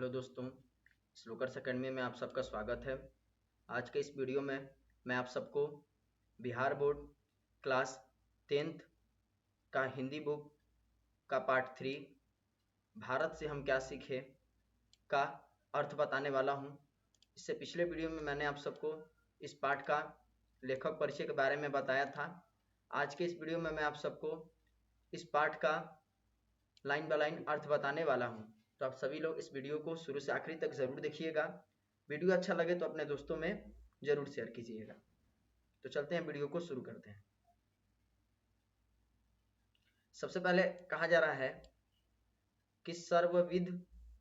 Hello दोस्तों, स्लोकर्स academy में आप सबका स्वागत है। आज के इस वीडियो में मैं आप सबको बिहार बोर्ड क्लास 10th का हिंदी बुक का पार्ट 3 भारत से हम क्या सीखे का अर्थ बताने वाला हूं। इससे पिछले वीडियो में मैंने आप सबको इस पाठ का लेखक परिचय के बारे में बताया था। आज के इस वीडियो में मैं आप सबको इस पाठ का लाइन बाय लाइन अर्थ बताने वाला हूं। तो आप सभी लोग इस वीडियो को शुरू से आखिरी तक जरूर देखिएगा। वीडियो अच्छा लगे तो अपने दोस्तों में जरूर शेयर कीजिएगा। तो चलते हैं, वीडियो को शुरू करते हैं। सबसे पहले कहा जा रहा है कि सर्वविध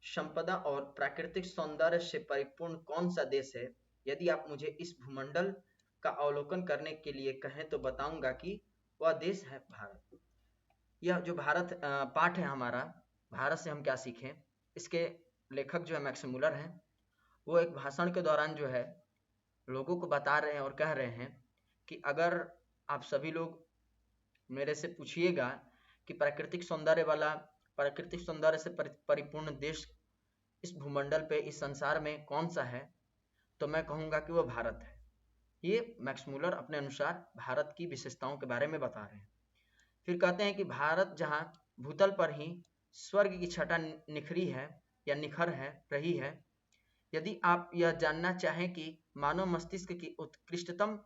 संपदा और प्राकृतिक सौंदर्य से परिपूर्ण कौन सा देश है। यदि आप मुझे इस भूमंडल का अवलोकन करने के लिए कहें तो बताऊंगा कि वह देश है भारत। यह जो भारत पाठ है हमारा, भारत से हम क्या सीखें, इसके लेखक जो है मैक्स मुलर हैं। वो एक भाषण के दौरान जो है लोगों को बता रहे हैं और कह रहे हैं कि अगर आप सभी लोग मेरे से पूछिएगा कि प्राकृतिक सौंदर्य से परिपूर्ण देश इस भूमंडल पे, इस संसार में कौन सा है, तो मैं कहूँगा कि वो भारत है। ये मैक्स मुलर अपने अनुसार भारत की विशेषताओं के बारे में बता रहे हैं। फिर कहते हैं कि भारत जहाँ भूतल पर ही स्वर्ग की छटा निखरी है या निखर है रही है। यदि आप यह जानना चाहें कि मानव मस्तिष्क की उत्कृष्टतम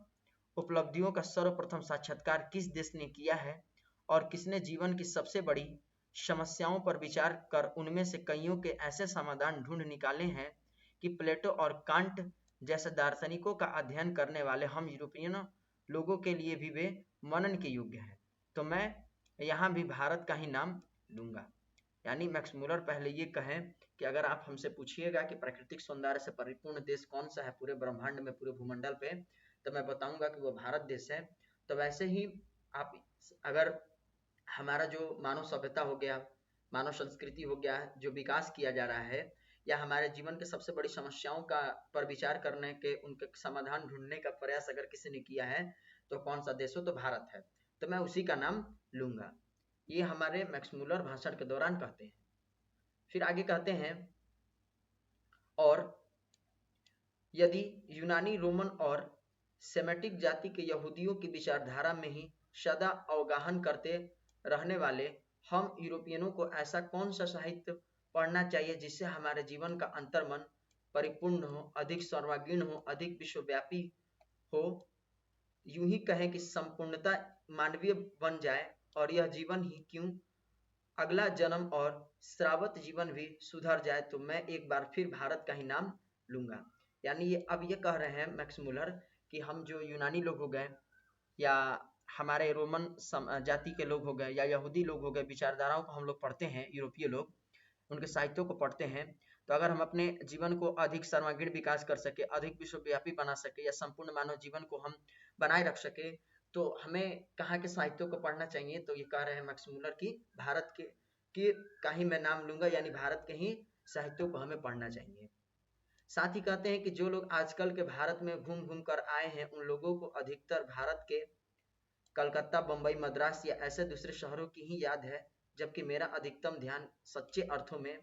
उपलब्धियों का सर्वप्रथम साक्षात्कार किस देश ने किया है और किसने जीवन की सबसे बड़ी समस्याओं पर विचार कर उनमें से कईयों के ऐसे समाधान ढूंढ निकाले हैं कि प्लेटो और कांट जैसे दार्शनिकों का अध्ययन करने वाले हम यूरोपियन लोगों के लिए भी वे मनन के योग्य हैं, तो मैं यहाँ भी भारत का ही नाम लूंगा। यानी मैक्स मुलर पहले ये कहें कि अगर आप हमसे पूछिएगा कि प्राकृतिक सौंदर्य से परिपूर्ण देश कौन सा है पूरे ब्रह्मांड में, पूरे भूमंडल पे, तो मैं बताऊंगा कि वो भारत देश है। तो वैसे ही आप अगर हमारा जो मानव सभ्यता हो गया, मानव संस्कृति हो गया, जो विकास किया जा रहा है, या हमारे जीवन के सबसे बड़ी समस्याओं का पर विचार करने के, उनके समाधान ढूंढने का प्रयास अगर किसी ने किया है तो कौन सा देश हो, तो भारत है। तो मैं उसी का नाम लूंगा। ये हमारे मैक्स मुलर भाषण के दौरान कहते हैं। फिर आगे कहते हैं, और यदि यूनानी, रोमन और सेमेटिक जाति के यहूदियों की विचारधारा में ही सदा अवगाहन करते रहने वाले हम यूरोपियनों को ऐसा कौन सा साहित्य पढ़ना चाहिए जिससे हमारे जीवन का अंतर्मन परिपूर्ण हो, अधिक सर्वांगीण हो, अधिक विश्वव्यापी हो, यूं ही कहें कि संपूर्णता मानवीय बन जाए, और यह जीवन ही क्यों अगला जन्म और श्रावत जीवन भी सुधर जाए, तो मैं एक बार फिर भारत का ही नाम लूंगा। यानी ये अब ये कह रहे हैं मैक्स मुलर कि हम जो यूनानी लोग हो गए, या हमारे रोमन जाति के लोग हो गए, या यहूदी लोग हो गए, विचारधाराओं को हम लोग पढ़ते हैं, यूरोपीय लोग उनके साहित्यों को पढ़ते हैं, तो अगर हम अपने जीवन को अधिक सर्वांगीण विकास कर सके, अधिक विश्वव्यापी बना सके, या संपूर्ण मानव जीवन को हम बनाए रख सके, तो हमें कहाँ के साहित्यों को पढ़ना चाहिए। तो ये कह रहे हैं मैक्स मुलर कि भारत के का ही मैं नाम लूंगा, यानी भारत के ही साहित्यों को हमें पढ़ना चाहिए। साथ ही कहते हैं कि जो लोग आजकल के भारत में घूम घूम कर आए हैं, उन लोगों को अधिकतर भारत के कलकत्ता, बंबई, मद्रास या ऐसे दूसरे शहरों की ही याद है, जबकि मेरा अधिकतम ध्यान सच्चे अर्थों में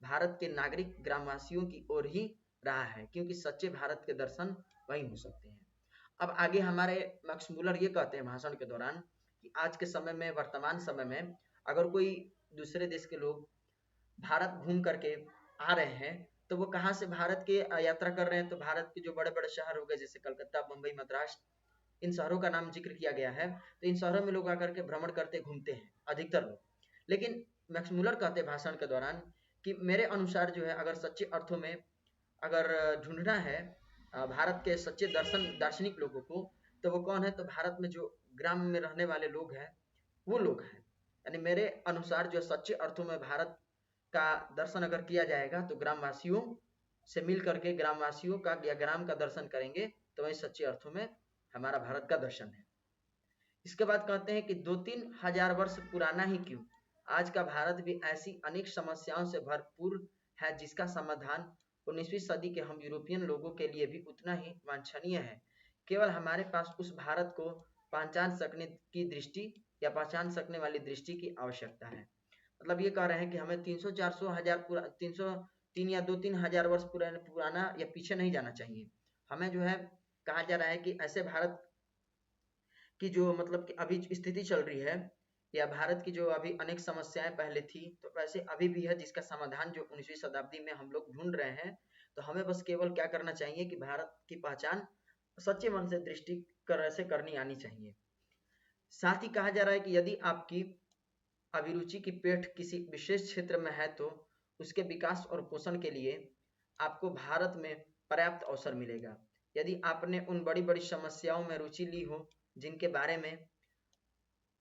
भारत के नागरिक ग्रामवासियों की ओर ही रहा है, क्योंकि सच्चे भारत के दर्शन वही हो सकते हैं। अब आगे हमारे मैक्स मुलर ये कहते हैं भाषण के दौरान कि आज के समय में, वर्तमान समय में, अगर कोई दूसरे देश के लोग भारत घूम करके आ रहे हैं, तो वो कहाँ से भारत के यात्रा कर रहे हैं, तो भारत के जो बड़े बड़े शहर हो गए जैसे कलकत्ता, बंबई, मद्रास, इन शहरों का नाम जिक्र किया गया है। तो इन शहरों में लोग आकर के भ्रमण करते घूमते हैं अधिकतर लोग। लेकिन मैक्स मुलर कहते हैं भाषण के दौरान कि मेरे अनुसार जो है, अगर सच्चे अर्थों में अगर ढूंढना है भारत के सच्चे दार्शनिक लोगों को, तो वो कौन है, तो भारत में जो ग्राम में रहने वाले लोग हैं वो लोग हैं। यानी मेरे अनुसार जो सच्चे अर्थों में भारत का दर्शन अगर किया जाएगा, तो ग्रामवासियों से मिल करके ग्रामवासियों का या ग्राम का दर्शन करेंगे, तो वही सच्चे अर्थों में हमारा भारत का दर्शन है। इसके बाद कहते हैं कि 2-3 हजार वर्ष पुराना ही क्यों, आज का भारत भी ऐसी अनेक समस्याओं से भरपूर है जिसका समाधान 19वीं सदी के हम यूरोपियन लोगों के लिए भी उतना ही वांछनीय है। केवल हमारे पास उस भारत को पहचान सकने की दृष्टि, या पहचान सकने वाली दृष्टि की आवश्यकता है। मतलब ये कह रहे हैं कि हमें 300, 400, 1000, 300, 3 या 2-3 हजार वर्ष पुराना या पीछे नहीं जाना चाहिए। हमें जो है कहा जा रहा है कि ऐसे भारत की जो मतलब कि अभी स्थिति चल रही है, या भारत की जो अभी अनेक समस्याएं पहले थी तो वैसे अभी भी है, जिसका समाधान जो 19वीं शताब्दी में हम लोग ढूंढ रहे हैं। तो हमें बस केवल क्या करना चाहिए कि भारत की पहचान सच्चे मन से दृष्टि से करनी आनी चाहिए। साथ ही कहा जा रहा है कि यदि आपकी अभिरुचि की पेठ किसी विशेष क्षेत्र में है तो उसके विकास और पोषण के लिए आपको भारत में पर्याप्त अवसर मिलेगा। यदि आपने उन बड़ी बड़ी समस्याओं में रुचि ली हो जिनके बारे में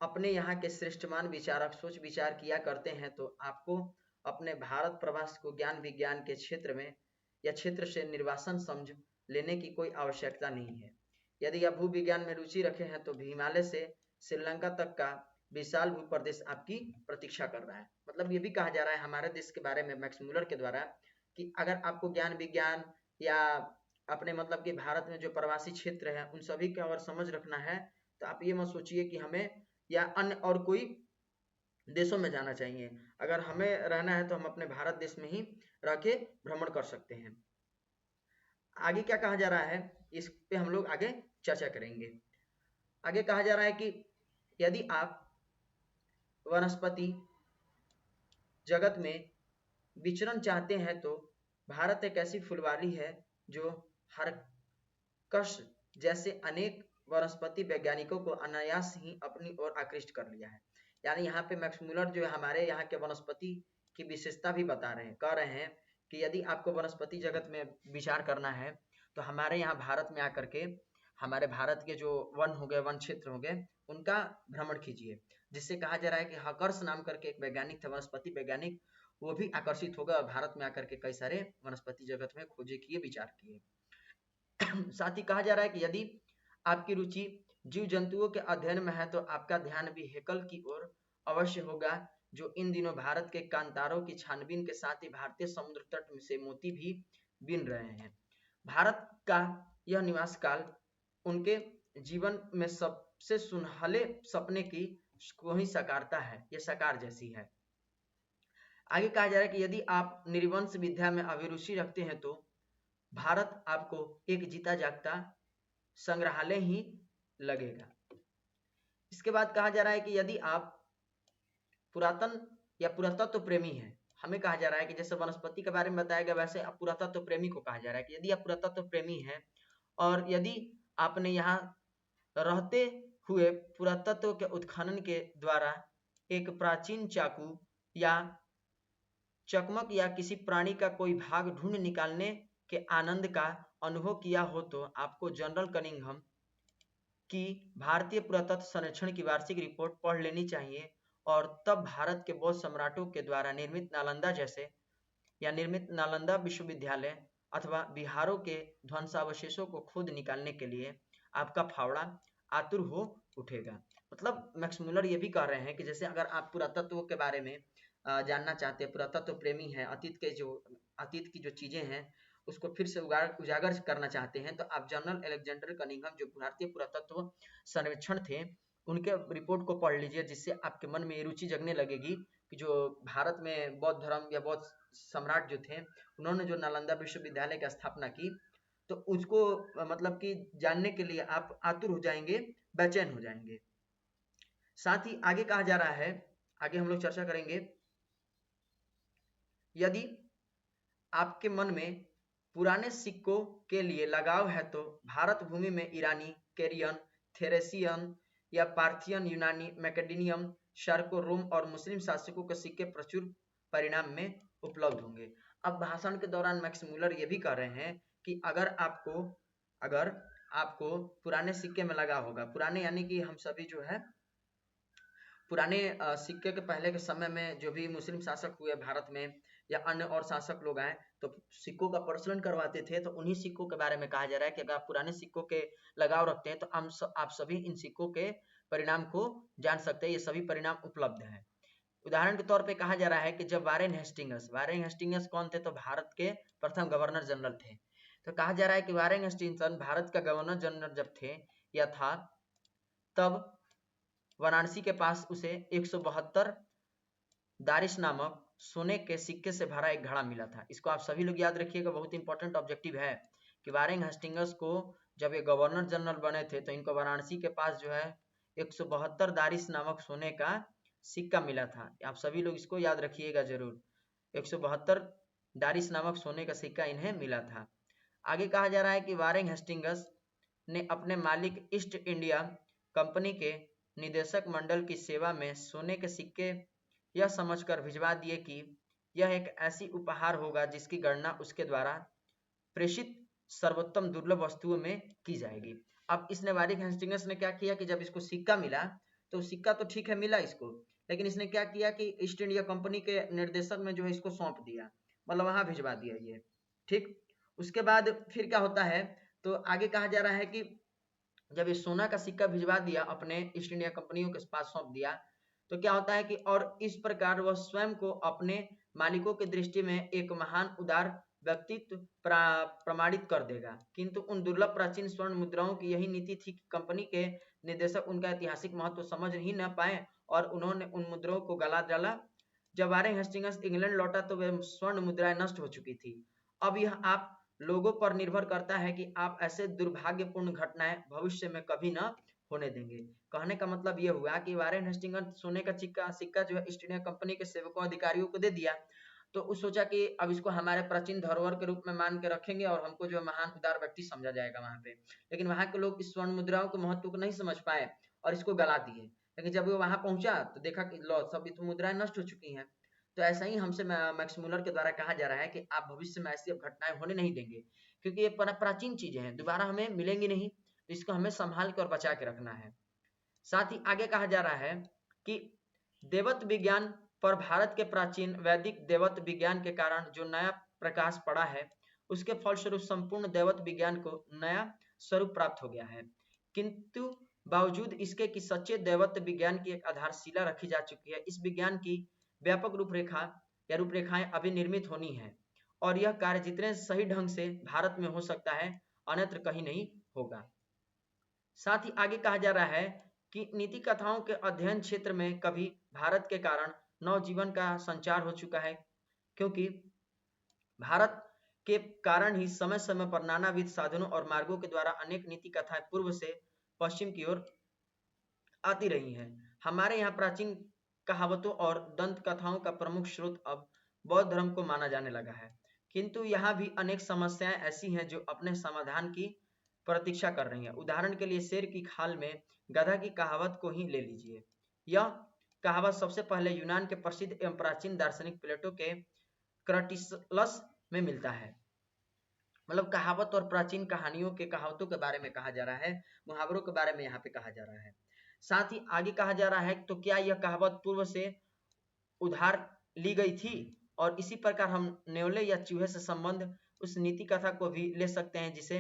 अपने यहाँ के श्रेष्ठमान विचारक सोच विचार किया करते हैं, तो आपको अपने भारत प्रवास को ज्ञान विज्ञान के क्षेत्र में या क्षेत्र से निर्वासन समझ लेने की कोई आवश्यकता नहीं है। यदि आप भूविज्ञान में रुचि रखे हैं तो हिमालय से श्रीलंका तक का विशाल भूप्रदेश आपकी प्रतीक्षा कर रहा है। मतलब ये भी कहा जा रहा है हमारे देश के बारे में मैक्स मुलर के द्वारा कि अगर आपको ज्ञान विज्ञान या अपने मतलब कि भारत में जो प्रवासी क्षेत्र है उन सभी का अगर समझ रखना है, तो आप ये मत सोचिए कि हमें या अन्य और कोई देशों में जाना चाहिए। अगर हमें रहना है तो हम अपने भारत देश में ही रह के भ्रमण कर सकते हैं। आगे क्या कहा जा रहा है इस पे हम लोग आगे चर्चा करेंगे। आगे कहा जा रहा है कि यदि आप वनस्पति जगत में विचरण चाहते हैं तो भारत एक ऐसी फुलवारी है जो हरकस जैसे अनेक वनस्पति वैज्ञानिकों को अनायास ही अपनी ओर आकृष्ट कर लिया है। यानी यहाँ पे मैक्स मुलर जो है हमारे यहाँ के वनस्पति की विशेषता भी बता रहे हैं, कह रहे हैं कि यदि आपको वनस्पति जगत में विचार करना है तो हमारे यहाँ भारत में आकर के हमारे भारत के जो वन हो गए, वन क्षेत्र हो गए, उनका भ्रमण कीजिए। जिससे कहा जा रहा है कि हकर्स नाम करके एक वैज्ञानिक थे, वनस्पति वैज्ञानिक, वो भी आकर्षित होगा और भारत में आकर के कई सारे वनस्पति जगत में खोजे किए, विचार किए। साथ ही कहा जा रहा है कि यदि आपकी रुचि जीव जंतुओं के अध्ययन में है तो आपका ध्यान भी हेकल की ओर अवश्य होगा, जो इन दिनों भारत के कांतारों की छानबीन के साथ ही भारतीय समुद्र तट से मोती भी बीन रहे हैं। भारत का यह निवास काल उनके जीवन में सबसे सुनहले सपने की को ही साकारता है, यह साकार जैसी है। आगे कहा जा रहा है कि यदि आप निर्वंश विद्या में अभिरुचि रखते हैं तो भारत आपको एक जीता जागता संग्रहालय ही लगेगा। इसके बाद कहा जा रहा है कि यदि आप पुरातन या पुरातत्व प्रेमी हैं, हमें कहा जा रहा है कि जैसे वनस्पति के बारे में बताया गया वैसे अब पुरातत्व प्रेमी को कहा जा रहा है कि यदि आप पुरातत्व प्रेमी हैं और यदि आपने यहाँ रहते हुए पुरातत्व के उत्खनन के द्वारा एक प्राचीन चाकू या चकमक या किसी प्राणी का कोई भाग ढूंढ निकालने के आनंद का अनुभव किया हो तो आपको जनरल कनिंघम की भारतीय पुरातत्व सर्वेक्षण की वार्षिक रिपोर्ट पढ़ लेनी चाहिए और तब भारत के बौद्ध सम्राटों के द्वारा निर्मित नालंदा जैसे या निर्मित नालंदा विश्वविद्यालय अथवा बिहारों के ध्वंसावशेषों को खोद निकालने के लिए आपका फावड़ा आतुर हो उठेगा। मतलब मैक्स मुलर ये भी कह रहे हैं कि जैसे अगर आप पुरातत्व के बारे में जानना चाहते हैं, पुरातत्व प्रेमी हैं, अतीत की जो चीजें हैं उसको फिर से उजागर करना चाहते हैं, तो आप जनरल अलेक्जेंडर कनिंघम जो भारतीय पुरातत्व सर्वेक्षण थे उनके रिपोर्ट को पढ़ लीजिए, जिससे आपके मन में रुचि जगने लगेगी कि जो भारत में बौद्ध धर्म या बौद्ध सम्राट जो थे उन्होंने जो नालंदा विश्वविद्यालय की स्थापना की, तो उसको मतलब कि जानने के लिए आप आतुर हो जाएंगे, बेचैन हो जाएंगे। साथ ही आगे कहा जा रहा है, आगे हम लोग चर्चा करेंगे, यदि आपके मन में पुराने सिक्कों के लिए लगाव है तो भारत भूमि में ईरानी, कैरियन, थेरेसियन या पार्थियन, यूनानी, मैकेडोनियन, शार्को, रोम और मुस्लिम शासकों के सिक्के प्रचुर परिणाम में उपलब्ध होंगे। अब भाषण के दौरान मैक्स मुलर ये भी कह रहे हैं कि अगर आपको पुराने सिक्के में लगा होगा, पुराने यानी कि हम सभी जो है पुराने सिक्के के पहले के समय में जो भी मुस्लिम शासक हुए भारत में या अन्य और शासक लोग आए तो सिक्कों का प्रचलन करवाते थे, तो उन्हीं सिक्कों के बारे में कहा जा रहा है कि अगर आप पुराने सिक्कों के लगाव रखते हैं तो आप सभी इन सिक्कों के परिणाम को जान सकते हैं, ये सभी परिणाम उपलब्ध हैं। उदाहरण के तौर पे कहा जा रहा है कि जब वारेन हेस्टिंगस कौन थे, तो भारत के प्रथम गवर्नर जनरल थे। तो कहा जा रहा है कि वारेन हेस्टिंगस भारत का गवर्नर जनरल जब थे या था, तब वाराणसी के पास उसे 172 दारिश नामक सोने के सिक्के से भरा एक घड़ा मिला था। इसको आप सभी लोग याद रखिएगा, बहुत इंपॉर्टेंट ऑब्जेक्टिव है कि वारेन हेस्टिंग्स को जब ये गवर्नर जनरल बने थे तो इनको वाराणसी के पास जो है 172 दारिस नामक सोने का सिक्का मिला था। आप सभी लोग इसको याद रखिएगा जरूर, 172 दारिस नामक सोने का सिक्का इन्हें मिला था। आगे कहा जा रहा है कि वारेन हेस्टिंग्स ने अपने मालिक ईस्ट इंडिया कंपनी के निदेशक मंडल की सेवा में सोने के सिक्के यह समझकर भिजवा दिए कि यह एक ऐसी उपहार होगा जिसकी गणना उसके द्वारा प्रेषित सर्वोत्तम दुर्लभ वस्तुओं में की जाएगी। अब इसने वारेन हेस्टिंग्स ने क्या किया कि जब इसको सिक्का मिला तो सिक्का तो ठीक है मिला इसको, लेकिन इसने क्या किया कि ईस्ट इंडिया कंपनी के निर्देशक में जो है इसको सौंप दिया, मतलब वहां भिजवा दिया ये। ठीक, उसके बाद फिर क्या होता है, तो आगे कहा जा रहा है कि जब ये सोना का सिक्का भिजवा दिया, अपने ईस्ट इंडिया कंपनियों के पास सौंप दिया, तो क्या होता है कि और इस प्रकार वह स्वयं को अपने मालिकों की दृष्टि में एक महान उदार व्यक्तित्व प्रमाणित कर देगा। किंतु उन दुर्लभ प्राचीन स्वर्ण मुद्राओं की यही नीति थी कि कंपनी के निदेशक उनका ऐतिहासिक महत्व समझ ही न पाए और उन्होंने उन मुद्राओं को गला डाला। जब वारेन हेस्टिंग्स इंग्लैंड लौटा तो वे स्वर्ण मुद्राएं नष्ट हो चुकी थी। अब यह आप लोगों पर निर्भर करता है कि आप ऐसे दुर्भाग्यपूर्ण घटनाएं भविष्य में कभी न होने देंगे। कहने का मतलब यह हुआ कि वारेन हेस्टिंग्स सोने का सिक्का जो है ईस्ट इंडिया कंपनी के सेवकों अधिकारियों को दे दिया, तो उस सोचा कि अब इसको हमारे प्राचीन धरोहर के रूप में मान के रखेंगे और हमको जो महान उदार व्यक्ति समझा जाएगा वहां पे। लेकिन वहां के लोग इस स्वर्ण मुद्राओं के महत्व को नहीं समझ पाए और इसको गला दिए। लेकिन जब वो वहां पहुंचा तो देखा कि लो सब तो मुद्राएं नष्ट हो चुकी हैं। तो ऐसा ही हमसे मैक्स मुलर के द्वारा कहा जा रहा है कि आप भविष्य में ऐसी घटनाएं होने नहीं देंगे, क्योंकि ये प्राचीन चीजें हैं, दोबारा हमें मिलेंगी नहीं, तो इसको हमें संभाल के और बचा के रखना है। साथ ही आगे कहा जा रहा है कि देवत्व विज्ञान पर भारत के प्राचीन वैदिक देवत्व विज्ञान के कारण जो नया प्रकाश पड़ा है, उसके फलस्वरूप संपूर्ण देवत्व विज्ञान को नया स्वरूप प्राप्त हो गया है। किंतु बावजूद इसके कि सच्चे देवत्व विज्ञान की एक आधारशिला रखी जा चुकी है, इस विज्ञान की व्यापक रूपरेखा या रूपरेखाएं अभी निर्मित होनी है और यह कार्य जितने सही ढंग से भारत में हो सकता है अन्यत्र कहीं नहीं होगा। साथ ही आगे कहा जा रहा है कि नीति कथाओं के अध्ययन क्षेत्र में कभी भारत के कारण नवजीवन का संचार हो चुका है, क्योंकि भारत के कारण ही समय समय पर नानाविध साधनों और मार्गों के द्वारा अनेक नीति कथाएं पूर्व से पश्चिम की ओर आती रही हैं। हमारे यहाँ प्राचीन कहावतों और दंत कथाओं का प्रमुख स्रोत अब बौद्ध धर्म को माना जाने लगा है, किंतु यहाँ भी अनेक समस्याएं ऐसी हैं जो अपने समाधान की प्रतीक्षा कर रही हैं। उदाहरण के लिए शेर की खाल में गधा की कहावत को ही ले लीजिए। यह कहावत सबसे पहले यूनान के प्रसिद्ध एवं प्राचीन दार्शनिक प्लेटो के क्राटिसलस में मिलता है। मतलब कहावत और प्राचीन कहानियों के कहावतों के बारे में कहा जा रहा है, मुहावरों के बारे में यहाँ पे कहा जा रहा है। साथ ही आगे कहा जा रहा है तो क्या यह कहावत पूर्व से उधार ली गई थी, और इसी प्रकार हम न्योले या चूहे से संबंध उस नीति कथा को भी ले सकते हैं जिसे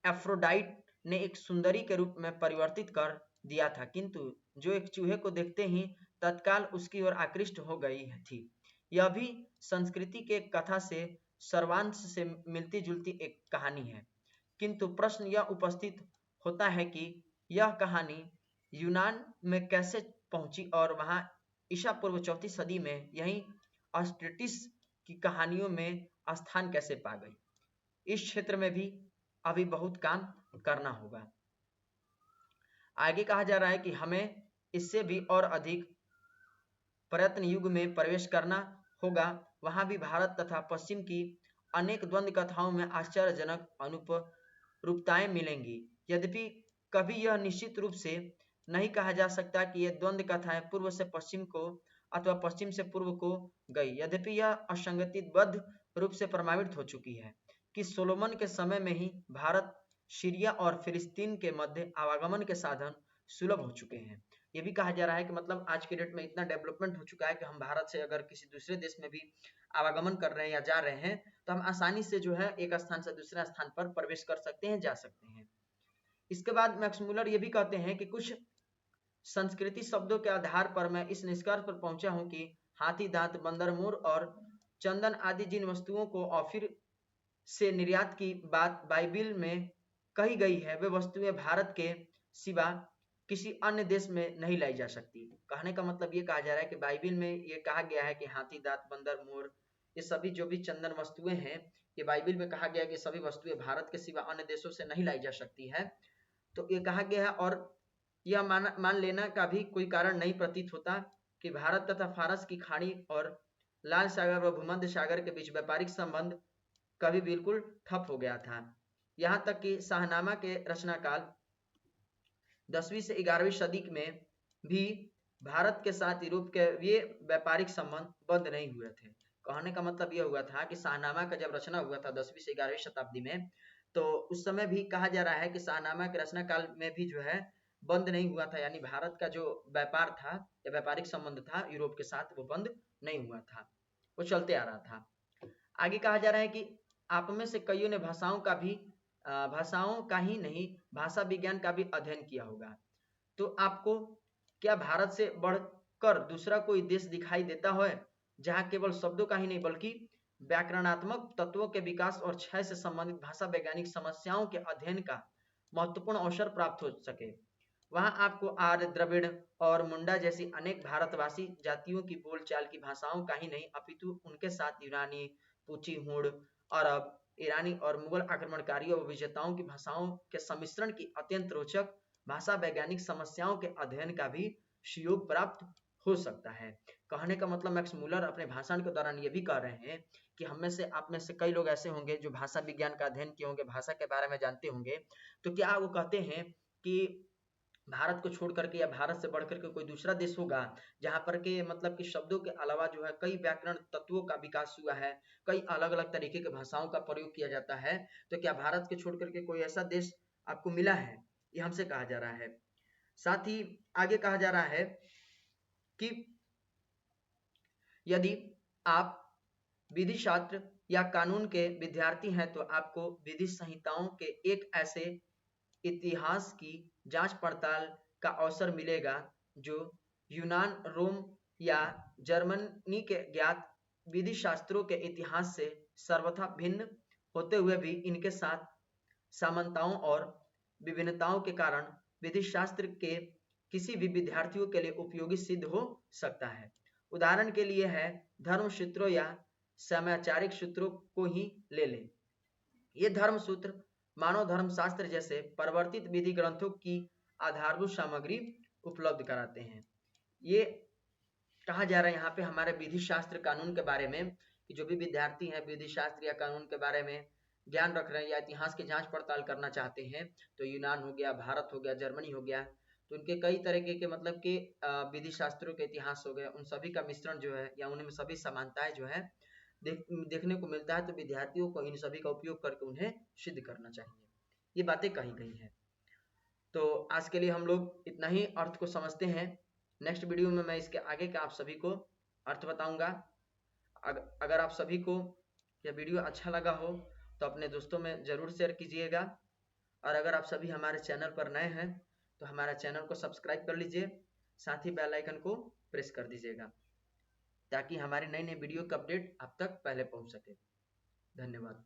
एफ्रोडाइट ने एक सुंदरी के रूप में परिवर्तित कर दिया था, किंतु जो एक चूहे को देखते ही तत्काल उसकी ओर आकृष्ट हो गई थी। यह भी संस्कृति के कथा से सर्वांश से मिलती जुलती एक कहानी है, किंतु प्रश्न यह उपस्थित होता है कि यह कहानी यूनान में कैसे पहुंची और वहां ईसा पूर्व 4वीं सदी में यही ऑस्ट्रिटिस की कहानियों में स्थान कैसे पा गई। इस क्षेत्र में भी अभी बहुत काम करना होगा। आगे कहा जा रहा है कि हमें इससे भी और अधिक प्रयत्न युग में प्रवेश करना होगा। वहां भी भारत तथा पश्चिम की अनेक द्वंद्व कथाओं में आश्चर्यजनक अनुरूपताएं मिलेंगी। यद्यपि कभी यह निश्चित रूप से नहीं कहा जा सकता कि ये द्वंद्व कथाएं पूर्व से पश्चिम को अथवा पश्चिम से पूर्व को गई। यद्यपि यह असंगतिबद्ध रूप से प्रमाणित हो चुकी है कि सोलोमन के समय में ही भारत, सीरिया और फिलिस्तीन के मध्य आवागमन के साधन सुलभ हो चुके हैं। ये भी कहा जा रहा है कि मतलब आज के डेट में इतना डेवलपमेंट हो चुका है कि हम भारत से अगर किसी दूसरे देश में भी आवागमन कर रहे हैं या जा रहे हैं तो हम आसानी से जो है एक स्थान से दूसरे स्थान पर प्रवेश कर सकते हैं, जा सकते हैं। इसके बाद मैक्स मुलर ये भी कहते हैं कि कुछ संस्कृति शब्दों के आधार पर मैं इस निष्कर्ष पर पहुंचा हूं कि हाथी दांत, बंदर, मोर और चंदन आदि जिन वस्तुओं को ऑफिर से निर्यात की बात बाइबिल में कही गई है, वे वस्तुएं भारत के सिवा किसी अन्य देश में नहीं लाई जा सकती। कहने का मतलब ये कहा जा रहा है कि बाइबिल में ये कहा गया है कि हाथी दांत, बंदर, मोर, ये सभी जो भी चंदन वस्तुएं हैं, ये बाइबिल में कहा गया है कि सभी वस्तुएं भारत के सिवा अन्य देशों से नहीं लाई जा सकती है। तो ये कहा गया है, और यह मान लेना का भी कोई कारण नहीं प्रतीत होता कि भारत तथा फारस की खाड़ी और लाल सागर व भूमध्य सागर के बीच व्यापारिक संबंध कभी बिल्कुल ठप हो गया था। यहाँ तक कि शाहनामा के रचनाकाल 10वीं से 11वीं सदी में भी भारत के साथ यूरोप के ये व्यापारिक संबंध बंद नहीं हुए थे। कहने का मतलब यह हुआ था कि शाहनामा का जब रचना हुआ था 10वीं से 11वीं शताब्दी में, तो उस समय भी कहा जा रहा है कि शाहनामा के रचना काल में भी जो है बंद नहीं हुआ था, यानी भारत का जो व्यापार था या व्यापारिक संबंध था यूरोप के साथ, वो बंद नहीं हुआ था, वो चलते आ रहा था। आगे कहा जा रहा है कि आप में से कईयों ने भाषाओं का ही नहीं, भाषा विज्ञान का भी अध्ययन किया होगा। तो आपको क्या भारत से बढ़कर दूसरा कोई देश दिखाई देता है जहां केवल शब्दों का ही नहीं बल्कि व्याकरणात्मक तत्वों के विकास और क्षय से संबंधित भाषा वैज्ञानिक समस्याओं के अध्ययन का महत्वपूर्ण अवसर प्राप्त हो सके? वहां आपको आर्य, द्रविड़ और मुंडा जैसी अनेक भारतवासी जातियों की बोलचाल की भाषाओं का ही नहीं अपितु उनके साथ यूनानी, पूची, हुड़, अरब, ईरानी और मुगल आक्रमणकारियों व विजेताओं की भाषाओं के सम्मिश्रण की अत्यंत रोचक भाषा वैज्ञानिक समस्याओं के अध्ययन का भी सुयोग प्राप्त हो सकता है। कहने का मतलब मैक्स मुलर अपने भाषण के दौरान ये भी कह रहे हैं कि हम में से, आप में से कई लोग ऐसे होंगे जो भाषा विज्ञान का अध्ययन किए होंगे, भाषा के बारे में जानते होंगे। तो क्या वो कहते हैं कि भारत को छोड़ करके या भारत से बढ़ करके कोई दूसरा देश होगा जहां पर के मतलब कि शब्दों के अलावा जो है कई व्याकरण तत्वों का विकास हुआ है, कई अलग अलग तरीके के भाषाओं का प्रयोग किया जाता है, तो क्या भारत के छोड़ करके कोई ऐसा देश आपको मिला है? ये हमसे कहा जा रहा है। साथ ही आगे कहा जा रहा है कि यदि आप विधि शास्त्र या कानून के विद्यार्थी हैं तो आपको विधि संहिताओं के एक ऐसे इतिहास की जांच पड़ताल का अवसर मिलेगा जो यूनान, रोम या जर्मनी के ज्ञात विधि शास्त्रों के इतिहास से सर्वथा भिन्न होते हुए भी इनके साथ समानताओं और विभिन्नताओं के कारण विधि शास्त्र के किसी भी विद्यार्थियों के लिए उपयोगी सिद्ध हो सकता है। उदाहरण के लिए है धर्म सूत्रों या समयाचारिक सूत्रों को ही ले लें। ये धर्म सूत्र मानव धर्मशास्त्र जैसे परिवर्तित विधि ग्रंथों की आधारभूत सामग्री उपलब्ध कराते हैं। ये कहा जा रहा है यहाँ पे हमारे विधि शास्त्र कानून के बारे में कि जो भी विद्यार्थी हैं विधि शास्त्र या कानून के बारे में ज्ञान रख रहे हैं या इतिहास की जांच पड़ताल करना चाहते हैं, तो यूनान हो गया, भारत हो गया, जर्मनी हो गया, तो उनके कई तरीके के मतलब कि विधि शास्त्रों के इतिहास हो गए, उन सभी का मिश्रण जो है या उनमें सभी समानताएं जो है देखने को मिलता है। तो विद्यार्थियों को इन सभी का उपयोग करके उन्हें सिद्ध करना चाहिए। ये बातें कही गई हैं। तो आज के लिए हम लोग इतना ही अर्थ को समझते हैं। नेक्स्ट वीडियो में मैं इसके आगे का आप सभी को अर्थ बताऊंगा। अगर आप सभी को यह वीडियो अच्छा लगा हो तो अपने दोस्तों में जरूर शेयर कीजिएगा, और अगर आप सभी हमारे चैनल पर नए हैं तो हमारे चैनल को सब्सक्राइब कर लीजिए, साथ ही बेल आइकन को प्रेस कर दीजिएगा ताकि हमारी नई नई वीडियो का अपडेट आप तक पहले पहुंच सके। धन्यवाद।